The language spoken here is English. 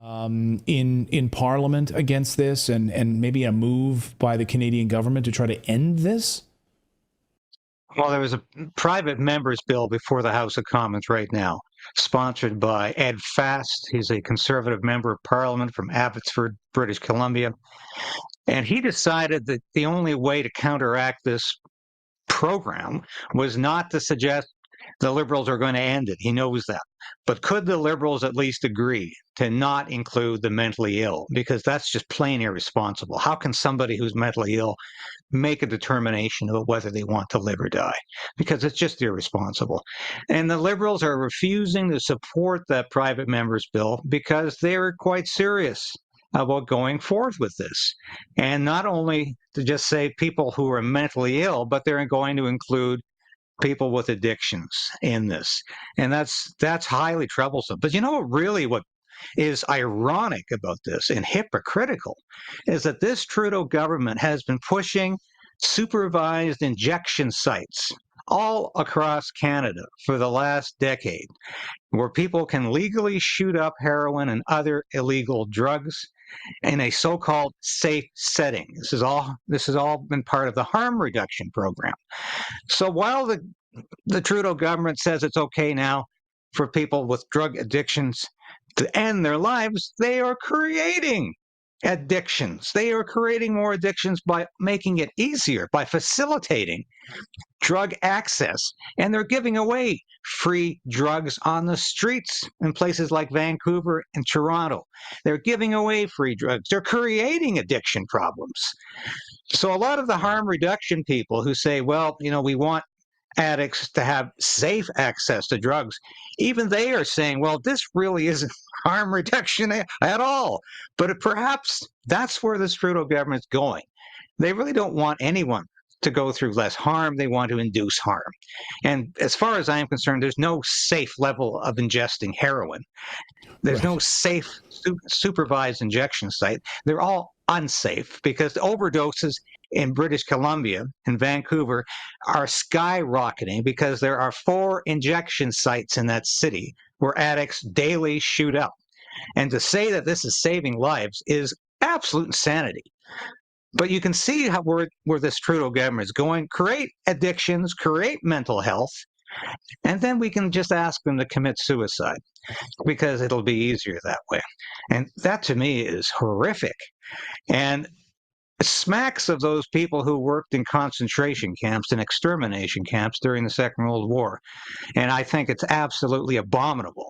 in Parliament against this, and maybe a move by the Canadian government to try to end this? Well, there was a private member's bill before the House of Commons right now, sponsored by Ed Fast. He's a Conservative member of Parliament from Abbotsford, British Columbia. And he decided that the only way to counteract this program was not to suggest the Liberals are going to end it. He knows that. But could the Liberals at least agree to not include the mentally ill? Because that's just plain irresponsible. How can somebody who's mentally ill make a determination about whether they want to live or die? Because it's just irresponsible. And the Liberals are refusing to support that private member's bill because they're quite serious about going forth with this. And not only to just say people who are mentally ill, but they're going to include people with addictions in this. And that's highly troublesome. But you know what is ironic about this and hypocritical is that this Trudeau government has been pushing supervised injection sites all across Canada for the last decade, where people can legally shoot up heroin and other illegal drugs in a so-called safe setting. This has all been part of the harm reduction program. So while the Trudeau government says it's okay now for people with drug addictions to end their lives, they are creating addictions. They are creating more addictions by making it easier, by facilitating drug access. And they're giving away free drugs on the streets in places like Vancouver and Toronto. They're giving away free drugs. They're creating addiction problems. So a lot of the harm reduction people who say, well, we want addicts to have safe access to drugs, even they are saying, well, this really isn't harm reduction at all. But perhaps that's where this Trudeau government's going. They really don't want anyone to go through less harm. They want to induce harm. And as far as I'm concerned, there's no safe level of ingesting heroin. There's no safe supervised injection site. They're all unsafe because the overdoses in British Columbia and Vancouver are skyrocketing because there are 4 injection sites in that city where addicts daily shoot up. And to say that this is saving lives is absolute insanity. But you can see where this Trudeau government is going. Create addictions, create mental health, and then we can just ask them to commit suicide because it'll be easier that way. And that to me is horrific. And smacks of those people who worked in concentration camps and extermination camps during the Second World War. And I think it's absolutely abominable